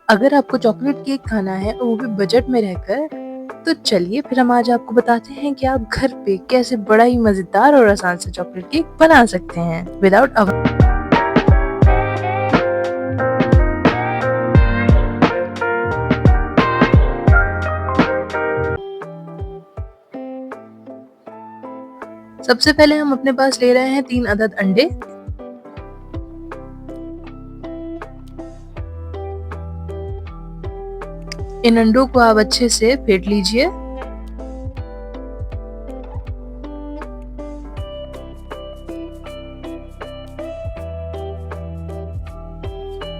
अगर आपको chocolate cake खाना है और वो भी बजट में रहकर, तो चलिए फिर हम आज आपको बताते हैं कि आप घर पे कैसे बड़ा ही मजेदार और आसान से चॉकलेट केक बना सकते हैं विदाउट अवन। सबसे पहले हम अपने पास ले रहे हैं 3 अदद अंडे। इन अंडों को आप अच्छे से फेंट लीजिए।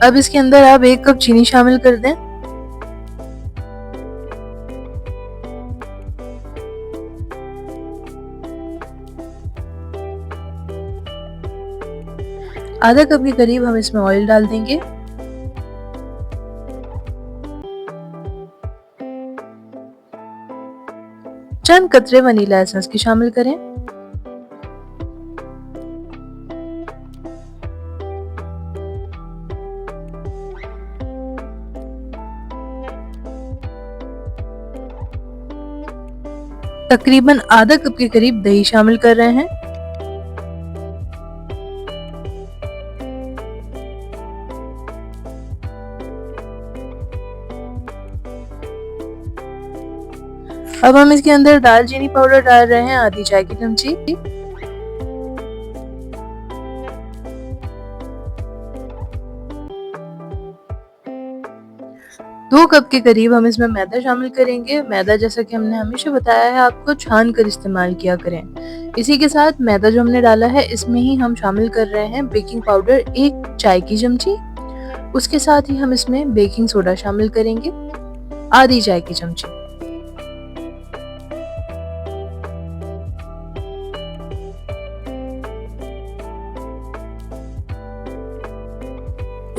अब इसके अंदर आप 1 कप चीनी शामिल कर दें। आधा कप के करीब हम इसमें ऑयल डाल देंगे। चंद कतरे वनीला एसेंस की शामिल करें। तकरीबन आधा कप के करीब दही शामिल कर रहे हैं। अब हम इसके अंदर दालचीनी पाउडर डाल रहे हैं आधी चाय की चमची। 2 कप के करीब हम इसमें मैदा शामिल करेंगे। मैदा जैसा कि हमने हमेशा बताया है आपको छान कर इस्तेमाल किया करें। इसी के साथ मैदा जो हमने डाला है इसमें ही हम शामिल कर रहे हैं बेकिंग पाउडर 1 चाय की चमची। उसके साथ ही हम इसमें बेकिंग सोडा शामिल करेंगे आधी चाय की चमची।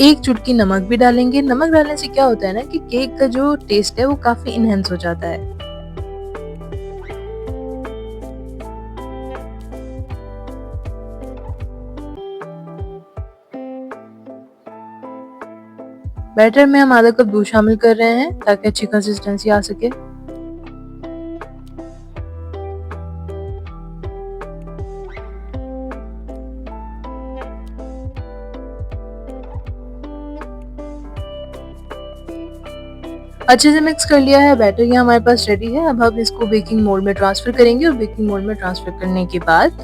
एक चुटकी नमक भी डालेंगे। नमक डालने से क्या होता है ना कि केक का जो टेस्ट है वो काफी इनहेंस हो जाता है। बैटर में हम आधा कप दूध शामिल कर रहे हैं ताकि अच्छी कंसिस्टेंसी आ सके। अच्छे से मिक्स कर लिया है। बैटर ये हमारे पास रेडी है। अब हम इसको बेकिंग मोल्ड में ट्रांसफर करेंगे और बेकिंग मोल्ड में ट्रांसफर करने के बाद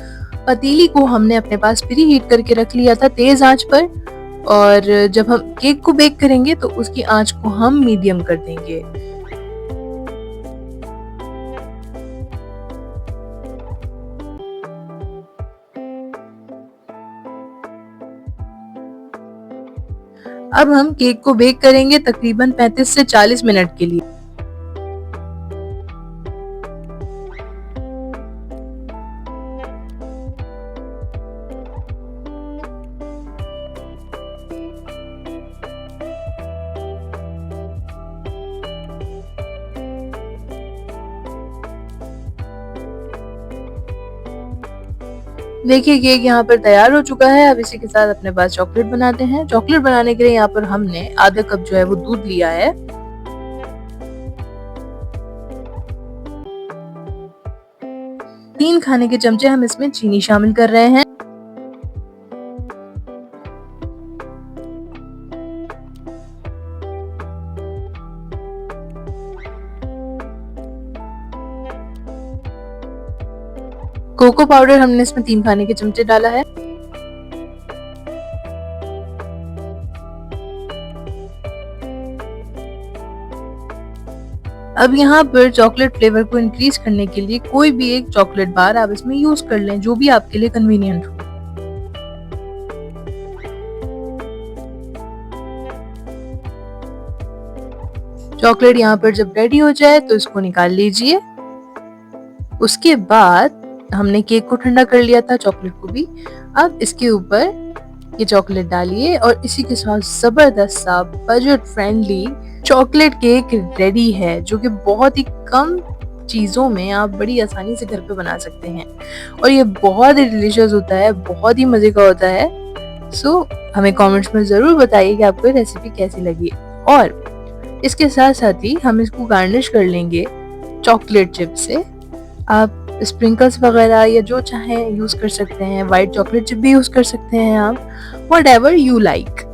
पतीली को हमने अपने पास प्री हीट करके रख लिया था तेज आंच पर, और जब हम केक को बेक करेंगे तो उसकी आंच को हम मीडियम कर देंगे। अब हम केक को बेक करेंगे तकरीबन 35 से 40 मिनट के लिए। देखिए केक यहाँ पर तैयार हो चुका है। अब इसी के साथ अपने पास चॉकलेट बनाते हैं। चॉकलेट बनाने के लिए यहाँ पर हमने आधा कप जो है वो दूध लिया है। तीन खाने के चमचे हम इसमें चीनी शामिल कर रहे हैं। कोको पाउडर हमने इसमें 3 खाने के चमचे डाला है। अब यहाँ पर चॉकलेट फ्लेवर को इंक्रीज करने के लिए कोई भी एक चॉकलेट बार आप इसमें यूज कर लें, जो भी आपके लिए कन्वीनियंट हो। चॉकलेट यहाँ पर जब रेडी हो जाए तो इसको निकाल लीजिए। उसके बाद हमने केक को ठंडा कर लिया था, चॉकलेट को भी। अब इसके ऊपर ये चॉकलेट डालिए और इसी के साथ जबरदस्त सा budget friendly chocolate cake ready है, जो कि बहुत ही कम चीजों में आप बड़ी आसानी से घर पे बना सकते हैं और ये बहुत ही डिलीशियस होता है, बहुत ही मजे का होता है। सो हमें कमेंट्स में जरूर बताइए कि आपको रेसिपी कैसी लगी। और इसके साथ साथ ही हम इसको गार्निश कर लेंगे चॉकलेट चिप से। आप स्प्रिंकल्स वगैरह या जो चाहें यूज कर सकते हैं, व्हाइट चॉकलेट चिप भी यूज कर सकते हैं आप, व्हाटएवर यू लाइक।